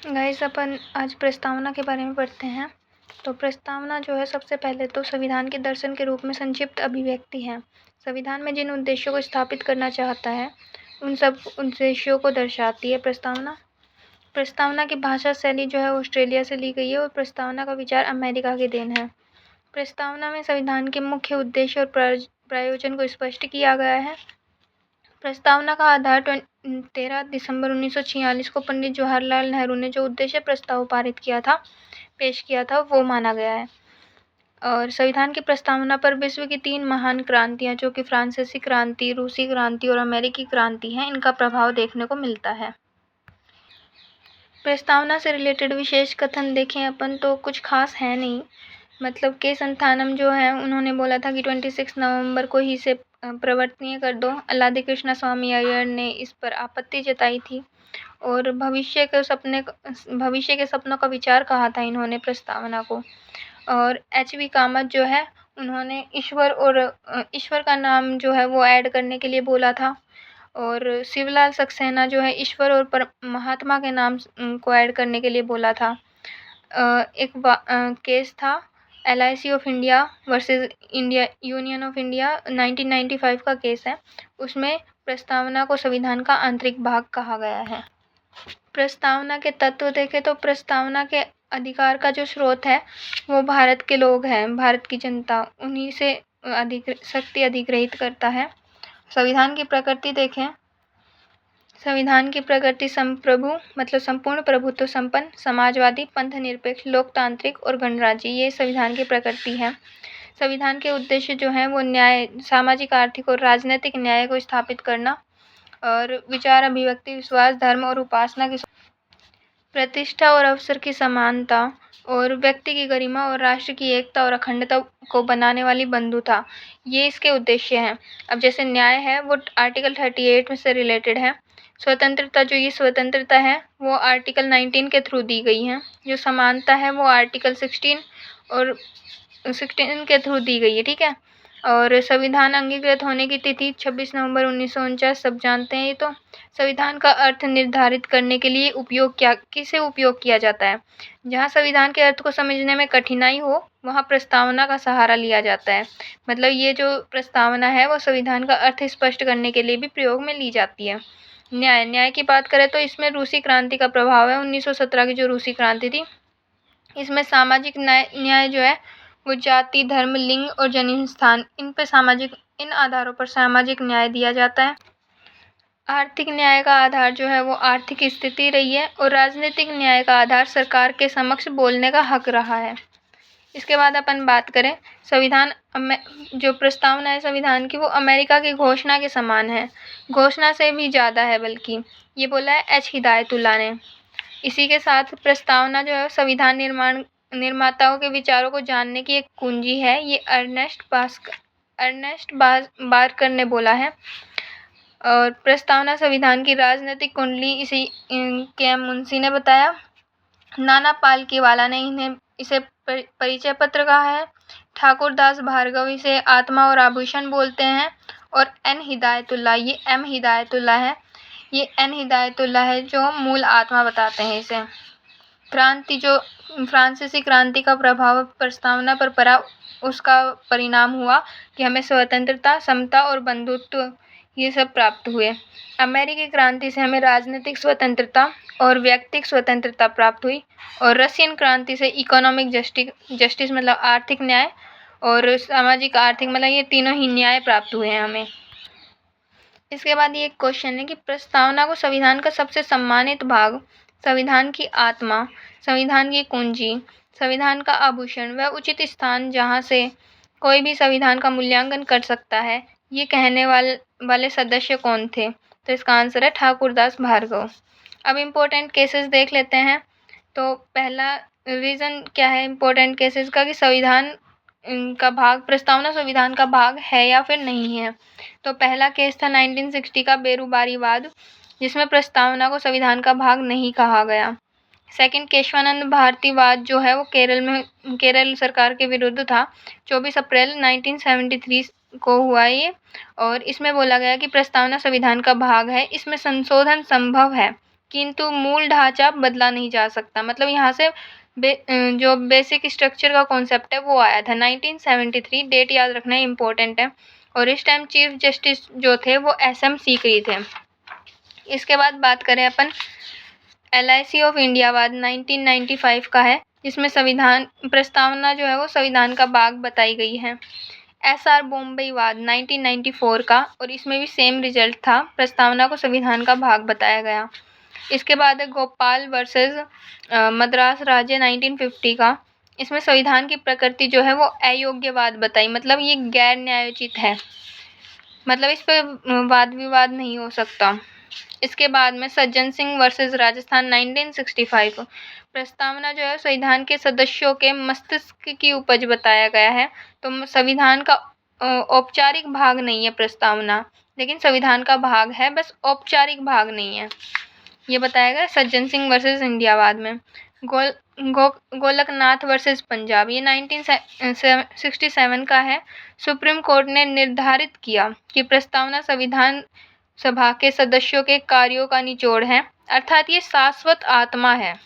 Guys, अपन आज प्रस्तावना के बारे में पढ़ते हैं। तो प्रस्तावना जो है, सबसे पहले तो संविधान के दर्शन के रूप में संक्षिप्त अभिव्यक्ति है। संविधान में जिन उद्देश्यों को स्थापित करना चाहता है उन सब उद्देश्यों को दर्शाती है प्रस्तावना। प्रस्तावना की भाषा शैली जो है ऑस्ट्रेलिया से ली गई है और प्रस्तावना का विचार अमेरिका की देन है। प्रस्तावना में संविधान के मुख्य उद्देश्य और प्रयोजन को स्पष्ट किया गया है। प्रस्तावना का आधार 13 दिसंबर 1946 को पंडित जवाहरलाल नेहरू ने जो उद्देश्य प्रस्ताव पेश किया था वो माना गया है। और संविधान की प्रस्तावना पर विश्व की 3 महान क्रांतियां, जो कि फ्रांसीसी क्रांति, रूसी क्रांति और अमेरिकी क्रांति हैं, इनका प्रभाव देखने को मिलता है। प्रस्तावना से रिलेटेड विशेष कथन देखें अपन तो कुछ खास है नहीं। मतलब के संथानम जो है उन्होंने बोला था कि 26 नवंबर को ही इसे प्रवर्तनीय कर दो। अल्लादी कृष्णा स्वामी अय्यर ने इस पर आपत्ति जताई थी और भविष्य के सपनों का विचार कहा था इन्होंने प्रस्तावना को। और एच.वी. कामत जो है उन्होंने ईश्वर का नाम जो है वो ऐड करने के लिए बोला था। और शिवलाल सक्सेना जो है ईश्वर और महात्मा के नाम को ऐड करने के लिए बोला था। एक केस था LIC of India versus India union of India 1995 का केस है। उसमें प्रस्तावना को संविधान का आंतरिक भाग कहा गया है। प्रस्तावना के तत्व देखें तो प्रस्तावना के अधिकार का जो स्रोत है वो भारत के लोग हैं, भारत की जनता, उन्हीं से शक्ति अधिग्रहित करता है। संविधान की प्रकृति देखें। संविधान की प्रकृति संप्रभु मतलब संपूर्ण प्रभुत्व संपन्न, समाजवादी, पंथ निरपेक्ष, लोकतांत्रिक और गणराज्य, ये संविधान की प्रकृति है। संविधान के उद्देश्य जो हैं वो न्याय, सामाजिक, आर्थिक और राजनीतिक न्याय को स्थापित करना और विचार, अभिव्यक्ति, विश्वास, धर्म और उपासना की प्रतिष्ठा और अवसर की समानता और व्यक्ति की गरिमा और राष्ट्र की एकता और अखंडता को बनाने वाली बंधुता, ये इसके उद्देश्य हैं। अब जैसे न्याय है वो आर्टिकल 38 में से रिलेटेड है। स्वतंत्रता, जो ये स्वतंत्रता है वो आर्टिकल 19 के थ्रू दी गई है। जो समानता है वो आर्टिकल 16 के थ्रू दी गई है, ठीक है। और संविधान अंगीकृत होने की तिथि 26 नवंबर 1949, सब जानते हैं ये तो। संविधान का अर्थ निर्धारित करने के लिए किसे उपयोग किया जाता है। जहाँ संविधान के अर्थ को समझने में कठिनाई हो वहाँ प्रस्तावना का सहारा लिया जाता है। मतलब ये जो प्रस्तावना है वो संविधान का अर्थ स्पष्ट करने के लिए भी प्रयोग में ली जाती है। न्याय की बात करें तो इसमें रूसी क्रांति का प्रभाव है। 1917 की जो रूसी क्रांति थी, इसमें सामाजिक न्याय जो है वो जाति, धर्म, लिंग और जन्म स्थान, इन आधारों पर सामाजिक न्याय दिया जाता है। आर्थिक न्याय का आधार जो है वो आर्थिक स्थिति रही है और राजनीतिक न्याय का आधार सरकार के समक्ष बोलने का हक रहा है। इसके बाद अपन बात करें संविधान, जो प्रस्तावना है संविधान की वो अमेरिका की घोषणा के समान है, घोषणा से भी ज़्यादा है बल्कि, ये बोला है H. हिदायतुल्लाह ने। इसी के साथ प्रस्तावना जो है संविधान निर्माताओं के विचारों को जानने की एक कुंजी है, ये अर्नेस्ट बारकर ने बोला है। और प्रस्तावना संविधान की राजनीतिक कुंडली इसी के मुंशी ने बताया। नाना पालकीवाला ने इसे परिचय पत्र कहा है। ठाकुर दास भार्गव इसे आत्मा और आभूषण बोलते हैं। और M. हिदायतुल्लाह है, ये N. हिदायतुल्लाह है जो मूल आत्मा बताते हैं इसे। क्रांति, जो फ्रांसीसी क्रांति का प्रभाव प्रस्तावना पर पड़ा, उसका परिणाम हुआ कि हमें स्वतंत्रता, समता और बंधुत्व ये सब प्राप्त हुए। अमेरिकी क्रांति से हमें राजनीतिक स्वतंत्रता और व्यक्तिगत स्वतंत्रता प्राप्त हुई। और रशियन क्रांति से इकोनॉमिक जस्टिस मतलब आर्थिक न्याय और सामाजिक आर्थिक मतलब ये तीनों ही न्याय प्राप्त हुए हैं हमें। इसके बाद ये एक क्वेश्चन है कि प्रस्तावना को संविधान का सबसे सम्मानित भाग, संविधान की आत्मा, संविधान की कुंजी, संविधान का आभूषण, वह उचित स्थान जहाँ से कोई भी संविधान का मूल्यांकन कर सकता है, ये कहने वाले सदस्य कौन थे। तो इसका आंसर है ठाकुर दास भार्गव। अब इम्पोर्टेंट केसेस देख लेते हैं। तो पहला रीज़न क्या है इम्पोर्टेंट केसेस का कि संविधान का भाग, प्रस्तावना संविधान का भाग है या फिर नहीं है। तो पहला केस था 1960 का बेरुबारीवाद, जिसमें प्रस्तावना को संविधान का भाग नहीं कहा गया। सेकंड, केशवानंद भारतीवाद जो है वो केरल सरकार के विरुद्ध था। 24 अप्रैल 1973 को हुआ ये, और इसमें बोला गया कि प्रस्तावना संविधान का भाग है, इसमें संशोधन संभव है किंतु मूल ढांचा बदला नहीं जा सकता। मतलब यहाँ से जो बेसिक स्ट्रक्चर का कॉन्सेप्ट है वो आया था 1973। डेट याद रखना इम्पोर्टेंट है। और इस टाइम चीफ जस्टिस जो थे वो SM सीकरी थे। इसके बाद बात करें अपन LIC ऑफ इंडियावाद 1995 का है, जिसमें संविधान प्रस्तावना जो है वो संविधान का भाग बताई गई है। SR बॉम्बेवाद 1994 का, और इसमें भी सेम रिजल्ट था, प्रस्तावना को संविधान का भाग बताया गया। इसके बाद है गोपाल वर्सेस मद्रास राज्य 1950 का। इसमें संविधान की प्रकृति जो है वो अयोग्यवाद बताई, मतलब ये गैर न्यायोचित है, मतलब इस पर वाद विवाद नहीं हो सकता। इसके बाद में सज्जन सिंह वर्सेस राजस्थान 1965, प्रस्तावना जो है संविधान के सदस्यों के मस्तिष्क की उपज बताया गया है। तो संविधान का औपचारिक भाग नहीं है प्रस्तावना, लेकिन संविधान का भाग है, बस औपचारिक भाग नहीं है, ये बताया गया सज्जन सिंह वर्सेस इंडियावाद में। गोलकनाथ वर्सेस पंजाब, ये 1967 का है। सुप्रीम कोर्ट ने निर्धारित किया कि प्रस्तावना संविधान सभा के सदस्यों के कार्यों का निचोड़ है, अर्थात ये शाश्वत आत्मा है।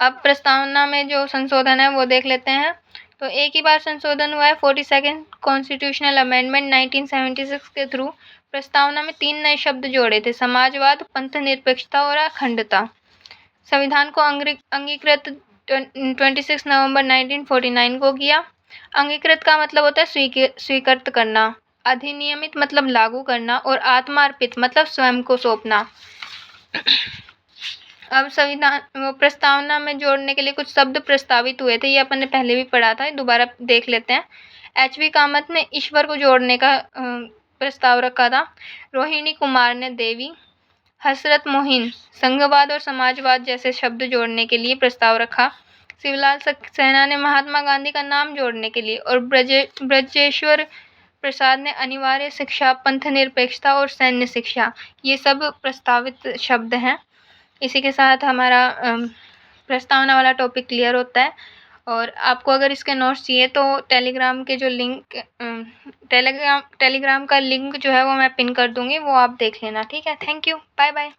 अब प्रस्तावना में जो संशोधन है वो देख लेते हैं। तो एक ही बार संशोधन हुआ है 42nd कॉन्स्टिट्यूशनल अमेंडमेंट 1976 के थ्रू। प्रस्तावना में 3 नए शब्द जोड़े थे, समाजवाद, पंथ निरपेक्षता और अखंडता। संविधान को अंगीकृत 26 नवंबर 1949 को किया। अंगीकृत का मतलब होता है स्वीकृत करना, अधिनियमित मतलब लागू करना, और आत्मार्पित मतलब स्वयं को सौंपना। अब संविधान प्रस्तावना में जोड़ने के लिए कुछ शब्द प्रस्तावित हुए थे, ये अपन ने पहले भी पढ़ा था, दोबारा देख लेते हैं। HV कामत ने ईश्वर को जोड़ने का प्रस्ताव रखा था। रोहिणी कुमार ने देवी, हसरत मोहिन संघवाद और समाजवाद जैसे शब्द जोड़ने के लिए प्रस्ताव रखा। शिवलाल सक्सेना ने महात्मा गांधी का नाम जोड़ने के लिए, और ब्रजेश्वर प्रसाद ने अनिवार्य शिक्षा, पंथ निरपेक्षता और सैन्य शिक्षा, ये सब प्रस्तावित शब्द हैं। इसी के साथ हमारा प्रस्तावना वाला टॉपिक क्लियर होता है। और आपको अगर इसके नोट्स चाहिए तो टेलीग्राम के जो लिंक टेलीग्राम का लिंक जो है वो मैं पिन कर दूँगी, वो आप देख लेना। ठीक है, थैंक यू, बाय बाय।